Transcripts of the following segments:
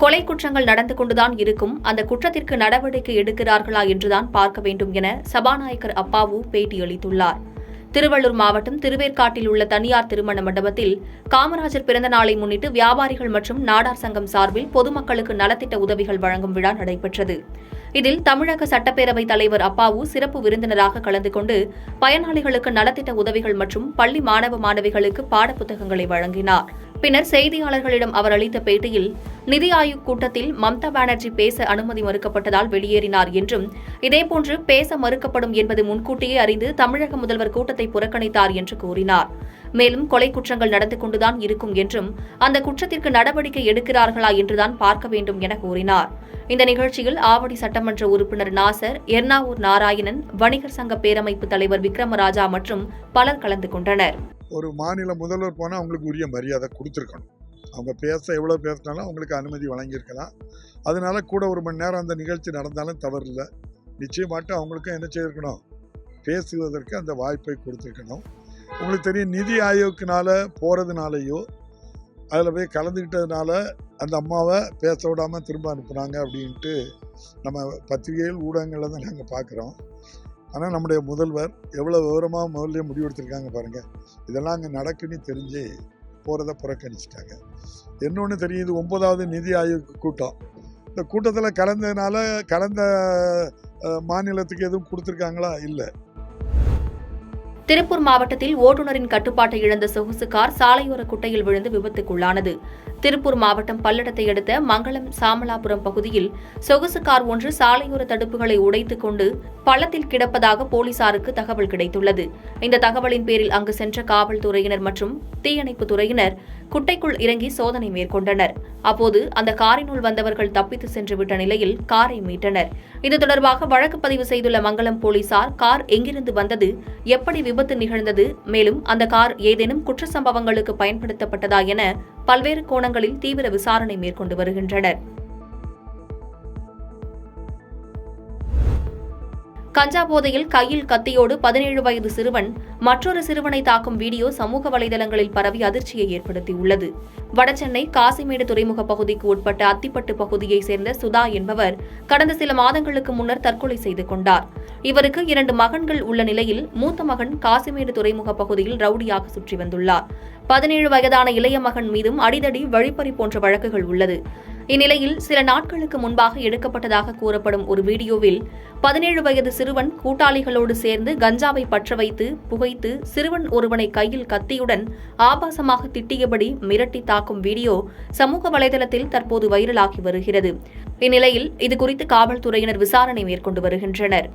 கொலை குற்றங்கள் நடந்து கொண்டுதான் இருக்கும், அந்த குற்றத்திற்கு நடவடிக்கை எடுக்கிறார்களா என்றுதான் பார்க்க வேண்டும் என சபாநாயகர் அப்பாவு பேட்டியளித்துள்ளார். திருவள்ளூர் மாவட்டம் திருவேற்காட்டில் உள்ள தனியார் திருமண மண்டபத்தில் காமராஜர் பிறந்த நாளை முன்னிட்டு வியாபாரிகள் மற்றும் நாடார் சங்கம் சார்பில் பொதுமக்களுக்கு நலத்திட்ட உதவிகள் வழங்கும் விழா நடைபெற்றது. இதில் தமிழக சட்டப்பேரவைத் தலைவர் அப்பாவு சிறப்பு விருந்தினராக கலந்து கொண்டு பயனாளிகளுக்கு நலத்திட்ட உதவிகள் மற்றும் பள்ளி மாணவ மாணவிகளுக்கு பாடப்புத்தகங்களை வழங்கினார். பின்னர் செய்தியாளர்களிடம் அவர் அளித்த பேட்டியில், நிதி ஆயோக் கூட்டத்தில் மம்தா பானர்ஜி பேச அனுமதி மறுக்கப்பட்டதால் வெளியேறினார் என்றும், இதேபோன்று பேச மறுக்கப்படும் என்பது முன்கூட்டியே அறிந்து தமிழக முதல்வர் கூட்டத்தை புறக்கணித்தார் என்று கூறினார். மேலும் கொலை குற்றங்கள் நடந்து கொண்டுதான் இருக்கும் என்றும், அந்த குற்றத்திற்கு நடவடிக்கை எடுக்கிறார்களா என்றுதான் பார்க்க வேண்டும் என கூறினார். இந்த நிகழ்ச்சியில் ஆவடி சட்டமன்ற உறுப்பினர் நாசர், எர்ணாவூர் நாராயணன், வணிகர் சங்க பேரமைப்பு தலைவர் விக்ரமராஜா மற்றும் பலர் கலந்து கொண்டனர். ஒரு மாநில முதல்வர் போனால் அவங்களுக்கு உரிய மரியாதை கொடுத்துருக்கணும். அவங்க எவ்வளோ பேசினாலும் அவங்களுக்கு அனுமதி வழங்கியிருக்கலாம். அதனால கூட ஒரு மணி நேரம் அந்த நிகழ்ச்சி நடந்தாலும் தவறில்லை. நிச்சயமாட்டு அவங்களுக்கும் என்ன செய்திருக்கணும், பேசுவதற்கு அந்த வாய்ப்பை கொடுத்துருக்கணும். உங்களுக்கு தெரியும், நிதி ஆயோக்கினால போகிறதுனாலையோ அதில் போய் கலந்துக்கிட்டதுனால அந்த அம்மாவை பேச விடாமல் திரும்ப அனுப்புனாங்க அப்படின்ட்டு நம்ம பத்திரிகைகள் ஊடகங்களில் தான் நாங்கள் பார்க்குறோம். ஆனால் நம்முடைய முதல்வர் எவ்வளோ விவரமாக முதல்ல முடிவெடுத்திருக்காங்க பாருங்கள். இதெல்லாம் அங்கே நடக்குன்னு தெரிஞ்சு போகிறத புறக்கணிச்சிட்டாங்க. இன்னொன்று தெரியும், இது 9வது நிதி ஆயோக் கூட்டம். இந்த கூட்டத்தில் கலந்த மாநிலத்துக்கு எதுவும் கொடுத்துருக்காங்களா? இல்லை. திருப்பூர் மாவட்டத்தில் ஓட்டுநரின் கட்டுப்பாட்டை இழந்த சொகுசு கார் சாலையோர குட்டையில் விழுந்து விபத்துக்குள்ளானது. திருப்பூர் மாவட்டம் பல்லடத்தை அடுத்த மங்களம் சாமலாபுரம் பகுதியில் சொகுசு கார் ஒன்று சாலையோர தடுப்புகளை உடைத்துக் கொண்டு பள்ளத்தில் கிடப்பதாக போலீசாருக்கு தகவல் கிடைத்துள்ளது. இந்த தகவலின் பேரில் அங்கு சென்ற காவல்துறையினர் மற்றும் தீயணைப்புத் துறையினர் குட்டைக்குள் இறங்கி சோதனை மேற்கொண்டனர். அப்போது அந்த காரினுள் வந்தவர்கள் தப்பித்து சென்றுவிட்ட நிலையில் காரை மீட்டனர். இது தொடர்பாக வழக்கு பதிவு செய்துள்ள மங்களம் போலீசார், கார் எங்கிருந்து வந்தது, எப்படி விபத்து நிகழ்ந்தது, மேலும் அந்த கார் ஏதேனும் குற்ற சம்பவங்களுக்கு பயன்படுத்தப்பட்டதா என பல்வேறு கோணங்களில் தீவிர விசாரணை மேற்கொண்டு வருகின்றனர். கஞ்சா போதையில் கையில் கத்தியோடு 17 வயது சிறுவன் மற்றொரு சிறுவனை தாக்கும் வீடியோ சமூக வலைதளங்களில் பரவி அதிர்ச்சியை ஏற்படுத்தியுள்ளது. வடசென்னை காசிமேடு துறைமுக பகுதிக்கு உட்பட்ட அத்திப்பட்டு பகுதியைச் சேர்ந்த சுதா என்பவர் கடந்த சில மாதங்களுக்கு முன்னர் தற்கொலை செய்து கொண்டார். இவருக்கு 2 மகன்கள் உள்ள நிலையில் மூத்த மகன் காசிமேடு துறைமுக பகுதியில் ரவுடியாக சுற்றி வந்துள்ளார். 17 வயதான இளைய மகன் மீதும் அடிதடி, வழிப்பறி போன்ற வழக்குகள் உள்ளது. இந்நிலையில் சில நாட்களுக்கு முன்பாக எடுக்கப்பட்டதாக கூறப்படும் ஒரு வீடியோவில் 17 வயது சிறுவன் கூட்டாளிகளோடு சேர்ந்து கஞ்சாவை பற்ற வைத்து புகைத்து சிறுவன் ஒருவனை கையில் கத்தியுடன் ஆபாசமாக திட்டியபடி மிரட்டி தாக்கும் வீடியோ சமூக வலைதளத்தில் தற்போது வைரலாகி வருகிறது. இந்நிலையில் இதுகுறித்து காவல்துறையினர் விசாரணை மேற்கொண்டு வருகின்றனர்.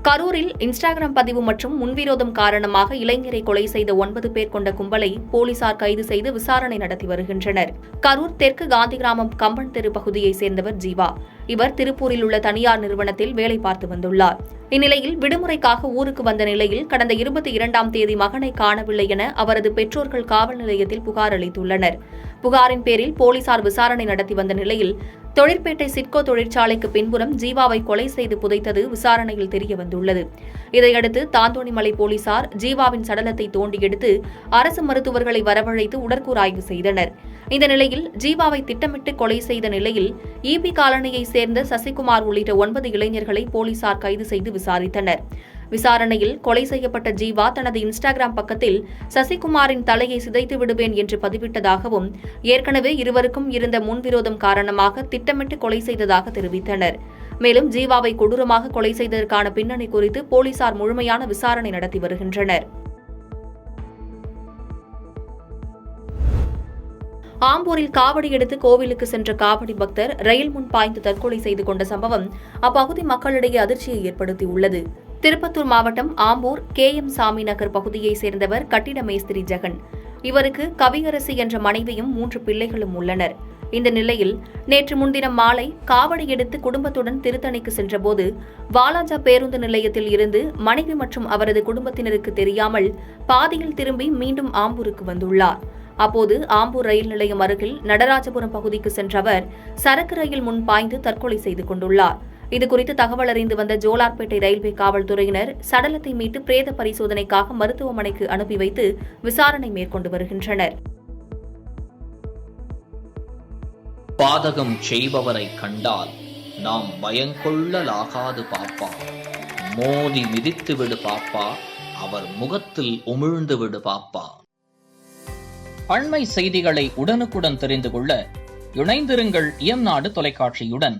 கரூரில் இன்ஸ்டாகிராம் பதிவு மற்றும் முன்விரோதம் காரணமாக இளைஞரை கொலை செய்த 9 பேர் கொண்ட கும்பலை போலீசார் கைது செய்து விசாரணை நடத்தி வருகின்றனர். கரூர் தெற்கு காந்தி கிராமம் கம்பன் தெரு பகுதியைச் சேர்ந்தவர் ஜீவா. இவர் திருப்பூரில் உள்ள தனியார் நிறுவனத்தில் வேலை பார்த்து வந்துள்ளார். இந்நிலையில் விடுமுறைக்காக ஊருக்கு வந்த நிலையில் கடந்த 22ஆம் தேதி மகனை காணவில்லை என அவரது பெற்றோர்கள் காவல் நிலையத்தில் புகார் அளித்துள்ளனர். புகாரின் பேரில் போலீசார் விசாரணை நடத்தி வந்த நிலையில் தொழிற்பேட்டை சிட்கோ தொழிற்சாலைக்கு பின்புறம் ஜீவாவை கொலை செய்து புதைத்தது விசாரணையில் தெரியவந்துள்ளது. இதையடுத்து தாந்தோணிமலை போலீசார் ஜீவாவின் சடலத்தை தோண்டி எடுத்து அரசு மருத்துவர்களை வரவழைத்து உடற்கூறாய்வு செய்தனர். இந்த நிலையில் ஜீவாவை திட்டமிட்டு கொலை செய்த நிலையில் ஈபி காலனியைச் சேர்ந்த சசிகுமார் உள்ளிட்ட 9 இளைஞர்களை போலீசார் கைது செய்து விசாரித்தனர். விசாரணையில் கொலை செய்யப்பட்ட ஜீவா தனது இன்ஸ்டாகிராம் பக்கத்தில் சசிகுமாரின் தலையை சிதைத்து விடுவேன் என்று பதிவிட்டதாகவும், ஏற்கனவே இருவருக்கும் இருந்த முன்விரோதம் காரணமாக திட்டமிட்டு கொலை செய்ததாக தெரிவித்தனர். மேலும் ஜீவாவை கொடூரமாக கொலை செய்ததற்கான பின்னணி குறித்து போலீசார் முழுமையான விசாரணை நடத்தி வருகின்றனர். ஆம்பூரில் காவடி எடுத்து கோவிலுக்கு சென்ற காவடி பக்தர் ரயில் முன் பாய்ந்து தற்கொலை செய்து கொண்ட சம்பவம் அப்பகுதி மக்களிடையே அதிர்ச்சியை ஏற்படுத்தியுள்ளது. திருப்பத்தூர் மாவட்டம் ஆம்பூர் KM சாமி நகர் பகுதியைச் சேர்ந்தவர் கட்டிட மேஸ்திரி ஜெகன். இவருக்கு கவியரசி என்ற மனைவியும் 3 பிள்ளைகளும் உள்ளனர். இந்த நிலையில் நேற்று முன்தினம் மாலை காவடி எடுத்து குடும்பத்துடன் திருத்தணிக்கு சென்றபோது வாலாஜா பேருந்து நிலையத்தில் இருந்து மனைவி மற்றும் அவரது குடும்பத்தினருக்கு தெரியாமல் பாதியில் திரும்பி மீண்டும் ஆம்பூருக்கு வந்துள்ளார். அப்போது ஆம்பூர் ரயில் நிலையம் அருகில் நடராஜபுரம் பகுதிக்கு சென்ற அவர் சரக்கு ரயில் முன் பாய்ந்து தற்கொலை செய்து கொண்டுள்ளார். இதுகுறித்து தகவல் அறிந்து வந்த ஜோலார்பேட்டை ரயில்வே காவல்துறையினர் சடலத்தை மீட்டு பிரேத பரிசோதனைக்காக மருத்துவமனைக்கு அனுப்பி வைத்து விசாரணை மேற்கொண்டு வருகின்றனர். பாதகம் செய்பவரை கண்டால் நாம் பயங்கொள்ளலாகாது பாப்பா, மோதி மிதித்து விடு பாப்பா, அவர் முகத்தில் உமிழ்ந்து விடு பாப்பா. அண்மை செய்திகளை உடனுக்குடன் தெரிந்து கொள்ள இணைந்திருங்கள் இயம்நாடு தொலைக்காட்சியுடன்.